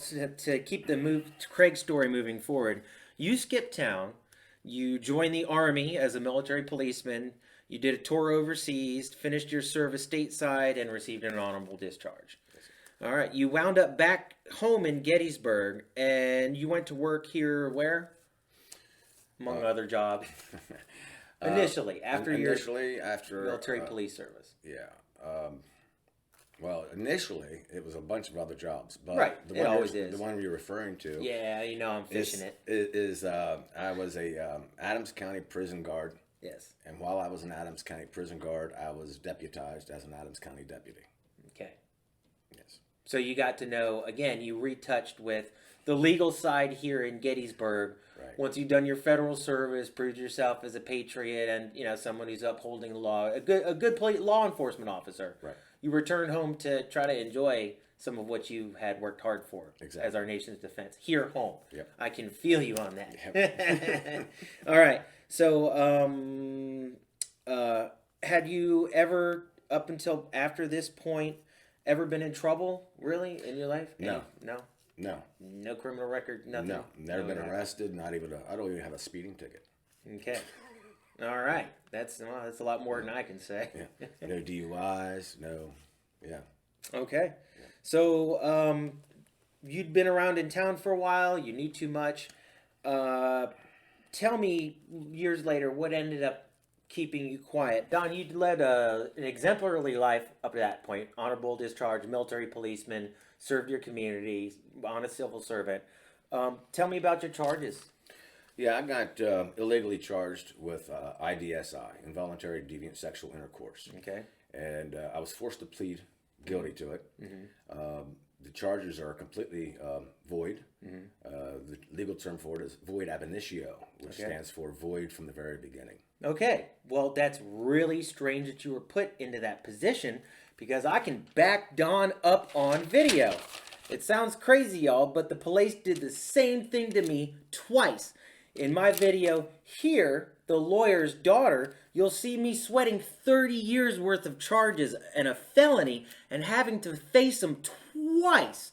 to keep the Craig story moving forward, you skipped town. You joined the Army as a military policeman. You did a tour overseas, finished your service stateside, and received an honorable discharge. All right. You wound up back home in Gettysburg, and you went to work here where? Among other jobs. Initially, after your military police service. Yeah. Well, initially, it was a bunch of other jobs. But right. The it always is. The one you're referring to. Yeah, you know I'm fishing it. I was a Adams County prison guard. Yes. And while I was an Adams County prison guard, I was deputized as an Adams County deputy. Okay. Yes. So you got to know, again, you retouched with the legal side here in Gettysburg. Right. Once you've done your federal service, proved yourself as a patriot and, you know, someone who's upholding the law, a good law enforcement officer. Right. You return home to try to enjoy some of what you had worked hard for as our nation's defense. Here home. Yep. I can feel you on that. Yep. All right. So had you ever, up until after this point, ever been in trouble, really, in your life? No. No? No criminal record, nothing? No. Never been arrested, not even I don't even have a speeding ticket. Okay. All right. That's a lot more than I can say. Yeah. No DUIs, no. Yeah. Okay. Yeah. So you'd been around in town for a while. You knew too much. Tell me, years later, what ended up keeping you quiet? Don, you'd led an exemplary life up to that point. Honorable discharge, military policeman, served your community, honest civil servant. Tell me about your charges. Yeah, I got illegally charged with IDSI, involuntary deviant sexual intercourse. Okay. And I was forced to plead guilty to it. Mm-hmm. The charges are completely void. Mm-hmm. The legal term for it is void ab initio, which stands for void from the very beginning. Okay. Well, that's really strange that you were put into that position because I can back Don up on video. It sounds crazy, y'all, but the police did the same thing to me twice. In my video here, The Lawyer's Daughter, you'll see me sweating 30 years worth of charges and a felony and having to face them twice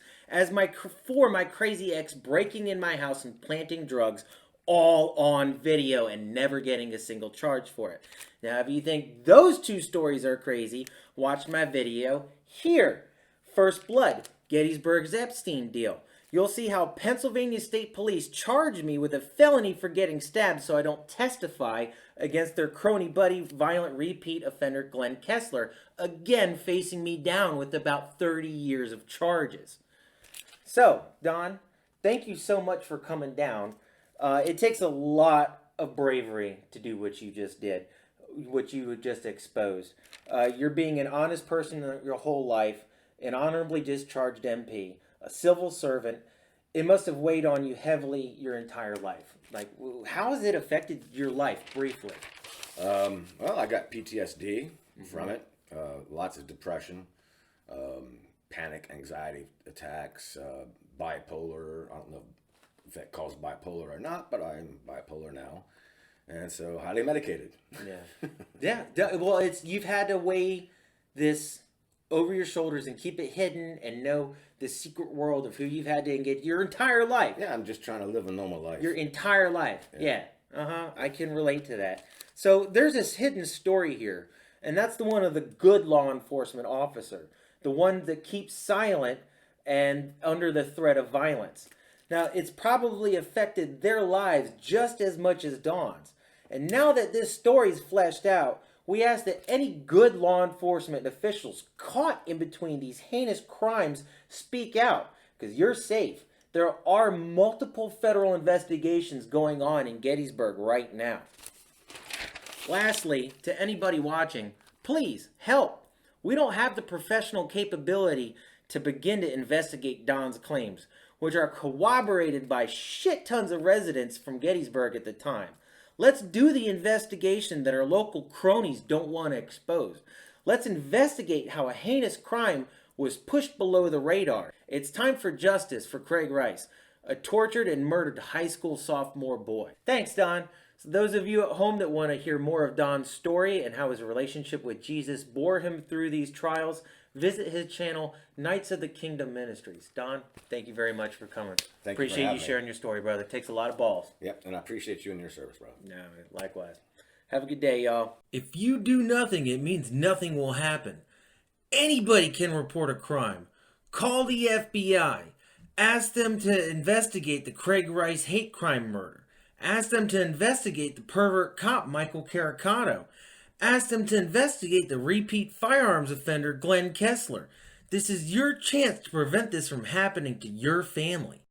for my crazy ex breaking in my house and planting drugs, all on video and never getting a single charge for it. Now, if you think those two stories are crazy, watch my video here. First Blood, Gettysburg's Epstein deal. You'll see how Pennsylvania State Police charged me with a felony for getting stabbed so I don't testify against their crony buddy, violent repeat offender Glenn Kessler, again facing me down with about 30 years of charges. So, Don, thank you so much for coming down. It takes a lot of bravery to do what you just did, what you just exposed. You're being an honest person your whole life, an honorably discharged MP, a civil servant. It must have weighed on you heavily your entire life. Like, how has it affected your life, briefly? Well, I got PTSD from it, lots of depression, panic, anxiety attacks, bipolar. I don't know if that calls bipolar or not, but I'm bipolar now. And so highly medicated. Yeah. Yeah. Well, you've had to weigh this over your shoulders and keep it hidden and know the secret world of who you've had to engage your entire life. Yeah, I'm just trying to live a normal life. Your entire life. Yeah. I can relate to that. So there's this hidden story here, and that's the one of the good law enforcement officer, the one that keeps silent and under the threat of violence. Now, it's probably affected their lives just as much as Dawn's. And now that this story's fleshed out, we ask that any good law enforcement officials caught in between these heinous crimes speak out, because you're safe. There are multiple federal investigations going on in Gettysburg right now. Lastly, to anybody watching, please help. We don't have the professional capability to begin to investigate Don's claims, which are corroborated by shit tons of residents from Gettysburg at the time. Let's do the investigation that our local cronies don't want to expose. Let's investigate how a heinous crime was pushed below the radar. It's time for justice for Craig Rice, a tortured and murdered high school sophomore boy. Thanks, Don. So those of you at home that want to hear more of Don's story and how his relationship with Jesus bore him through these trials, visit his channel, Knights of the Kingdom Ministries. Don, thank you very much for coming. Thank you for appreciate you having me. sharing your story, brother. It takes a lot of balls. Yep, and I appreciate you and your service, bro. No, likewise. Have a good day, y'all. If you do nothing, it means nothing will happen. Anybody can report a crime. Call the FBI. Ask them to investigate the Craig Rice hate crime murder. Ask them to investigate the pervert cop Michael Caricato. Ask them to investigate the repeat firearms offender Glenn Kessler. This is your chance to prevent this from happening to your family.